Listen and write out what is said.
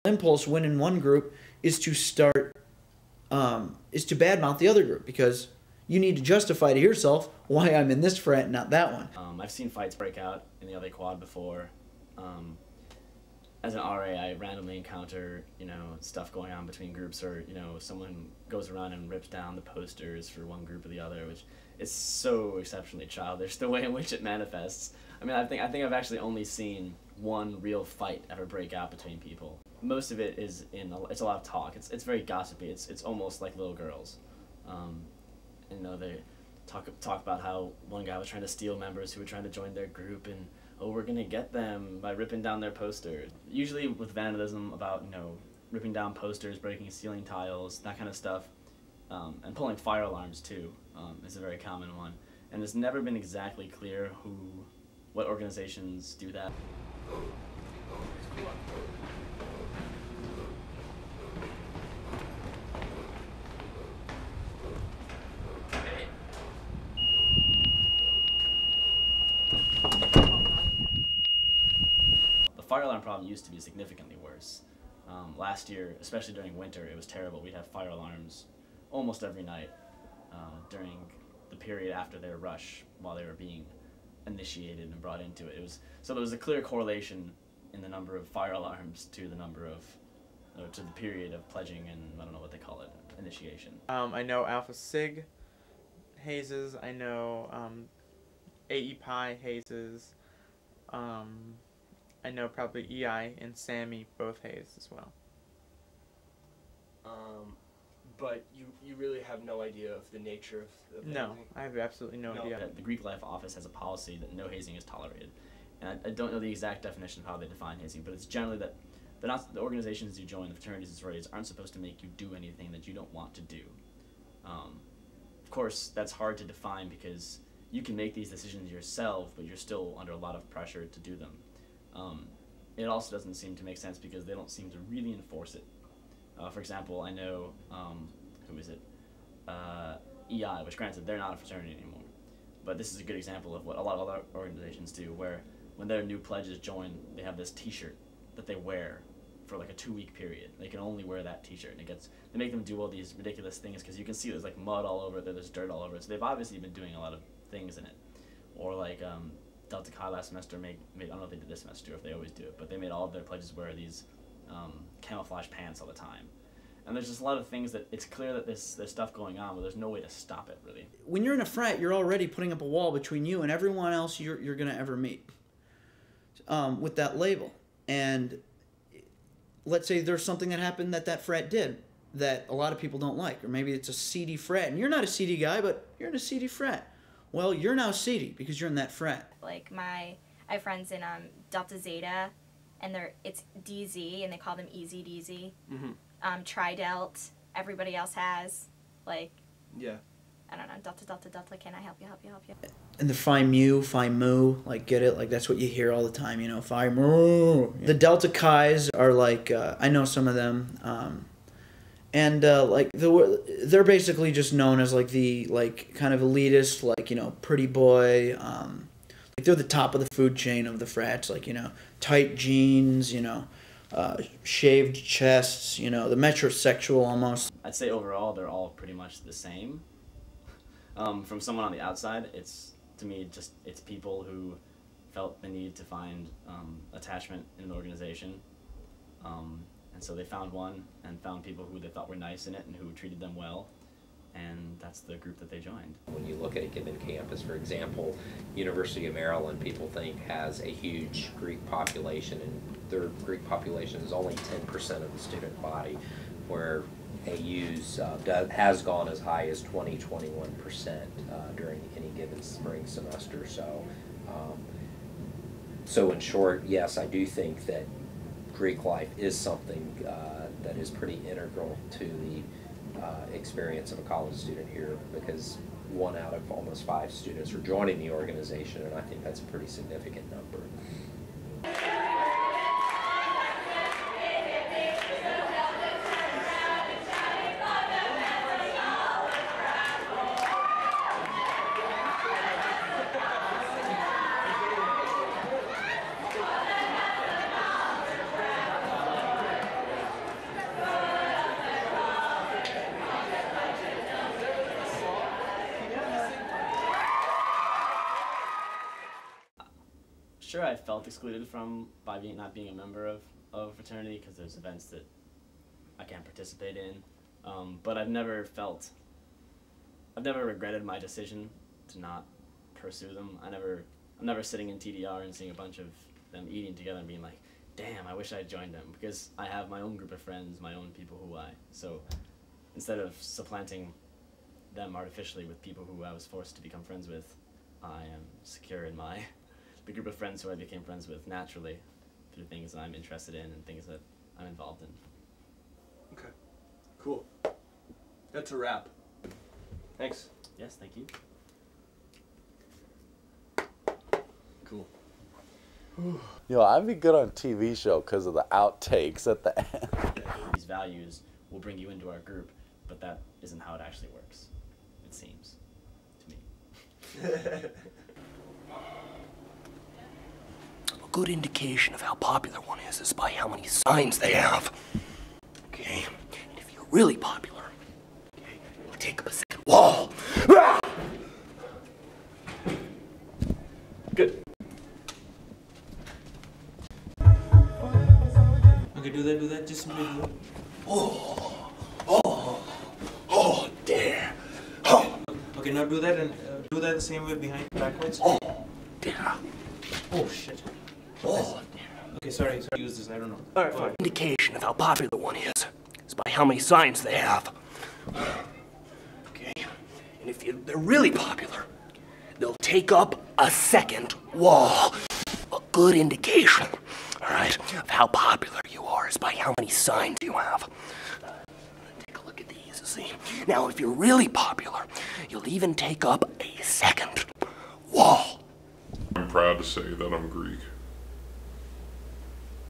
impulse when in one group is to start is to badmouth the other group, because you need to justify to yourself why I'm in this frat and not that one. I've seen fights break out in the LA Quad before. As an RA, I randomly encounter, stuff going on between groups, or, someone goes around and rips down the posters for one group or the other, which is so exceptionally childish, the way in which it manifests. I mean, I think I've actually only seen one real fight ever break out between people. Most of it is it's a lot of talk. It's very gossipy. It's almost like little girls. They talk about how one guy was trying to steal members who were trying to join their group, and we're gonna get them by ripping down their posters. Usually with vandalism, about ripping down posters, breaking ceiling tiles, that kind of stuff, and pulling fire alarms too is a very common one. And it's never been exactly clear what organizations do that. The fire alarm problem used to be significantly worse. Last year, especially during winter, it was terrible. We'd have fire alarms almost every night during the period after their rush, while they were being initiated and brought into it. So there was a clear correlation in the number of fire alarms to the number of, to the period of pledging and I don't know what they call it, initiation. I know Alpha Sig hazes. I know AE Pi hazes. I know probably EI and Sammy both haze as well. But you really have no idea of the nature of No, hazing? I have absolutely no idea. The Greek Life office has a policy that no hazing is tolerated. And I don't know the exact definition of how they define hazing, but it's generally that the organizations you join, the fraternities and sororities, aren't supposed to make you do anything that you don't want to do. Of course, that's hard to define because you can make these decisions yourself, but you're still under a lot of pressure to do them. It also doesn't seem to make sense because they don't seem to really enforce it. For example, I know, EI, which granted, they're not a fraternity anymore. But this is a good example of what a lot of other organizations do, where when their new pledges join, they have this t-shirt that they wear for like a 2-week period. They can only wear that t-shirt, and they make them do all these ridiculous things because you can see there's like mud all over it, there's dirt all over it. So they've obviously been doing a lot of things in it. Or like Delta Chi last semester made I don't know if they did this semester or if they always do it, but they made all of their pledges wear these camouflage pants all the time. And there's just a lot of things that it's clear that there's stuff going on, but there's no way to stop it, really. When you're in a frat, you're already putting up a wall between you and everyone else you're going to ever meet with that label. And let's say there's something that happened that frat did that a lot of people don't like, or maybe it's a seedy frat, and you're not a seedy guy, but you're in a seedy frat. Well, you're now seedy because you're in that frat. Like I have friends in Delta Zeta, and it's DZ, and they call them Easy DZ. Mm-hmm. Tri-Delt, everybody else has, yeah. I don't know, Delta, can I help you? And the Phi Mu, like, get it? Like, that's what you hear all the time, Phi Mu. The Delta Chis are like, I know some of them, and they're basically just known as like the kind of elitist, pretty boy, they're the top of the food chain of the frats, tight jeans, shaved chests, the metrosexual almost. I'd say overall they're all pretty much the same. From someone on the outside, it's people who felt the need to find attachment in an organization. And so they found one and found people who they thought were nice in it and who treated them well. And that's the group that they joined. When you look at a given campus, for example, University of Maryland, people think has a huge Greek population, and their Greek population is only 10% of the student body, where AU's has gone as high as 20–21% during any given spring semester. So in short, yes, I do think that Greek life is something that is pretty integral to the experience of a college student here, because 1 out of almost 5 students are joining the organization, and I think that's a pretty significant number. sure I felt excluded from by not being a member of a fraternity because there's events that I can't participate in, but I've never regretted my decision to not pursue them. I'm never sitting in TDR and seeing a bunch of them eating together and being like, damn, I wish I had joined them, because I have my own group of friends, my own people so instead of supplanting them artificially with people who I was forced to become friends with, I am secure in the group of friends who I became friends with naturally through things that I'm interested in and things that I'm involved in. Okay, cool. That's a wrap. Thanks. Yes, thank you. Cool. I'd be good on a TV show because of the outtakes at the end. These values will bring you into our group, but that isn't how it actually works, it seems to me. A good indication of how popular one is by how many signs they have. Okay? And if you're really popular, okay, you'll take up a second wall. Good. Okay, do that, just simply do that. Oh, dear. Oh, Okay, now do that and do that the same way behind, backwards. dear. Oh, shit. Oh, Okay, sorry, use this, I don't know. Alright, fine. indication of how popular one is by how many signs they have. Okay? And if they're really popular, they'll take up a second wall. A good indication, all right, of how popular you are is by how many signs you have. Take a look at these, see? Now, if you're really popular, you'll even take up a second wall. I'm proud to say that I'm Greek.